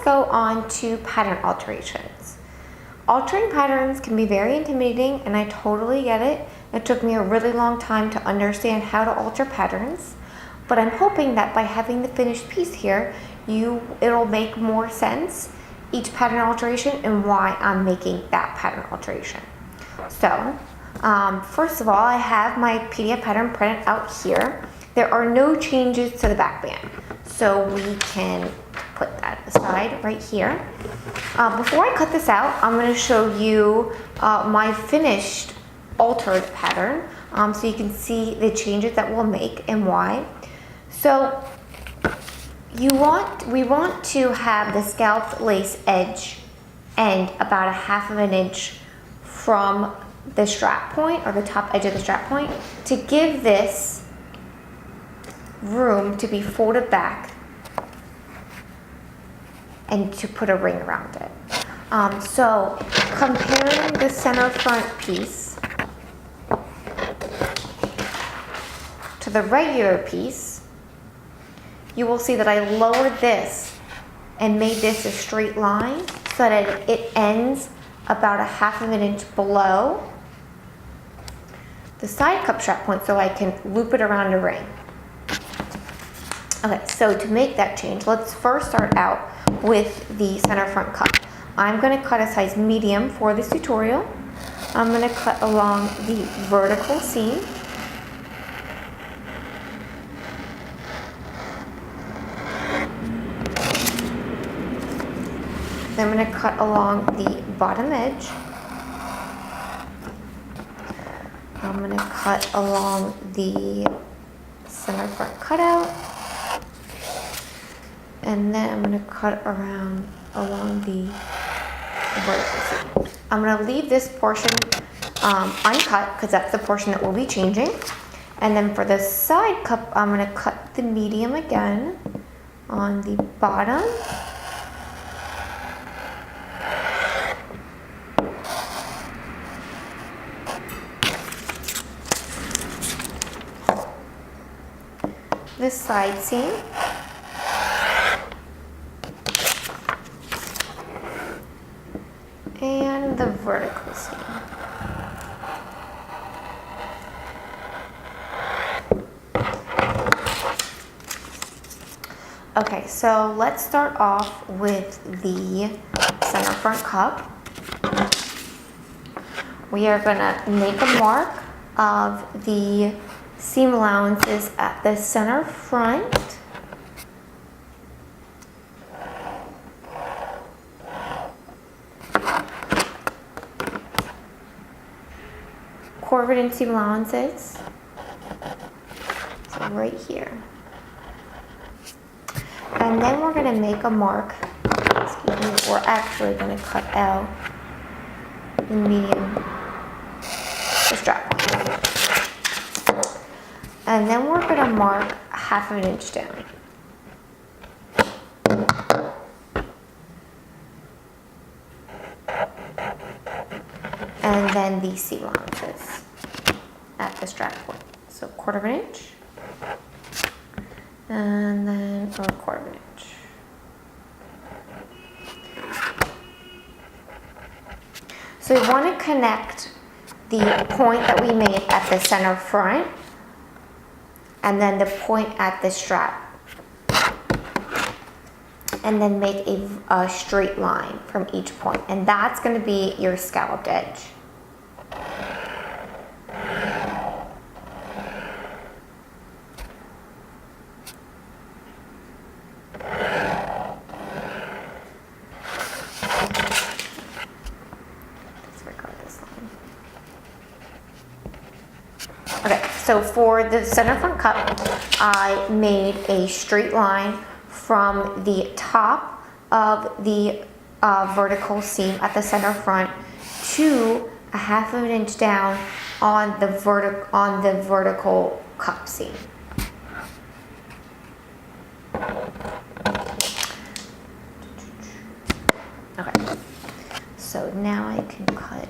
let's go on to pattern alterations. Altering patterns can be very intimidating, and I totally get it. It took me a really long time to understand how to alter patterns, but I'm hoping that by having the finished piece here, it'll make more sense, each pattern alteration, and why I'm making that pattern alteration. So, first of all, I have my PDF pattern printed out here. There are no changes to the back band, so we can put that aside right here. Before I cut this out, I'm going to show you my finished altered pattern, so you can see the changes that we'll make and why. So we want to have the scalloped lace edge end about 1/2 inch from the strap point, or the top edge of the strap point, to give this room to be folded back and to put a ring around it. So comparing the center front piece to the regular piece, you will see that I lowered this and made this a straight line so that it ends about 1/2 inch below the side cup strap point, so I can loop it around a ring. Okay, so to make that change, let's first start out with the center front cup. I'm going to cut a size medium for this tutorial. I'm going to cut along the vertical seam. Then I'm going to cut along the bottom edge. I'm going to cut along the center front cutout. And then I'm going to cut along the vertical seam. I'm going to leave this portion uncut because that's the portion that we'll be changing. And then for the side cup, I'm going to cut the medium again on the bottom. This side seam. And the vertical seam. Okay, so let's start off with the center front cup. We are going to make a mark of the seam allowances at the center front. Corvid seam allowances, so right here. And then we're going to make a mark, we're actually going to cut out the medium, the strap. And then we're going to mark 1/2 inch down. And then the seam allowances at the strap point. So 1/4 inch, and then a 1/4 inch. So we want to connect the point that we made at the center front and then the point at the strap, and then make a straight line from each point, and that's going to be your scalloped edge. Okay, so for the center front cup, I made a straight line from the top of the vertical seam at the center front to 1/2 inch down on the vertical cup seam. Okay, so now I can cut.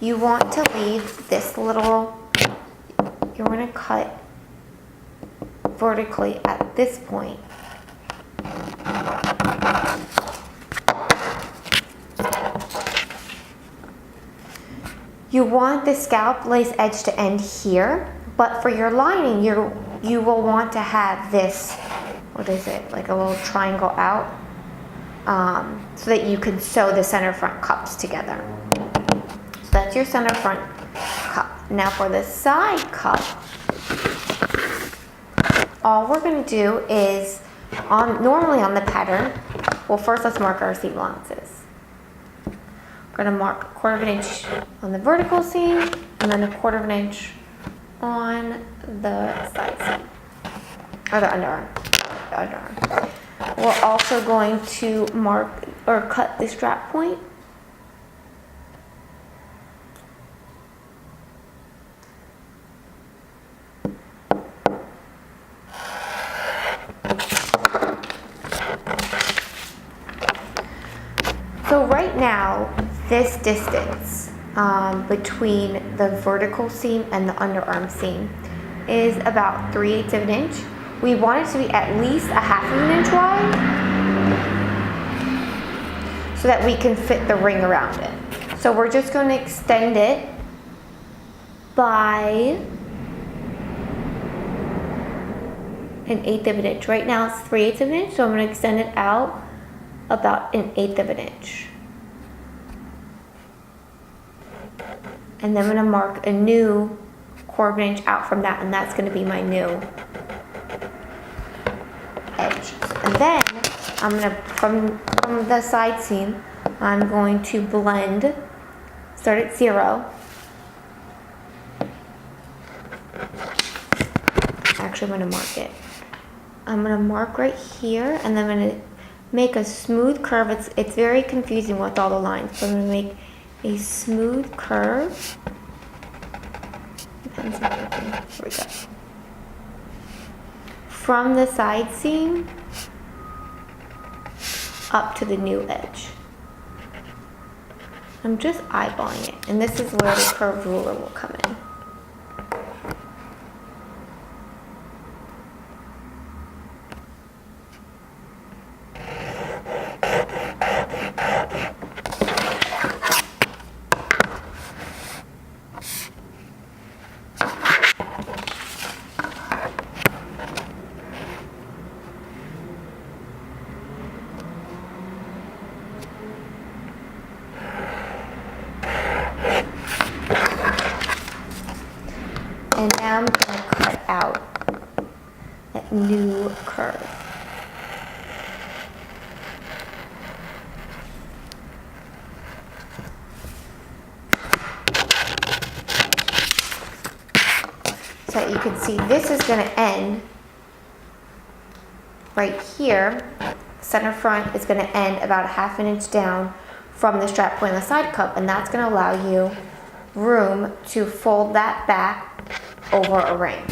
you want to leave this little, you're going to cut vertically at this point. You want the scallop lace edge to end here, but for your lining, you will want to have this, what is it, like a little triangle out, so that you can sew the center front cups together. So that's your center front cup. Now for the side cup, all we're going to do is, normally on the pattern, well, first let's mark our seam allowances. We're going to mark 1/4 of an inch on the vertical seam and then 1/4 of an inch on the side seam, or the underarm. We're also going to mark or cut the strap point. So right now, this distance between the vertical seam and the underarm seam is about 3/8 of an inch. We want it to be at least 1/2 of an inch wide so that we can fit the ring around it. So we're just going to extend it by 1/8 of an inch. Right now it's 3/8 of an inch, so I'm going to extend it out about 1/8 of an inch. And then I'm going to mark a new 1/4 of an inch out from that, and that's going to be my new edge. And then I'm going to, from the side seam, I'm going to blend, start at 0. Actually, I'm going to mark it. I'm going to mark right here, and then I'm going to make a smooth curve. It's very confusing with all the lines, so I'm going to make a smooth curve. Here we go. From the side seam up to the new edge. I'm just eyeballing it, and this is where the curved ruler will come in. And now I'm going to cut out that new curve. So you can see this is going to end right here. Center front is going to end about 1/2 an inch down from the strap point on the side cup, and that's going to allow you room to fold that back over a ring.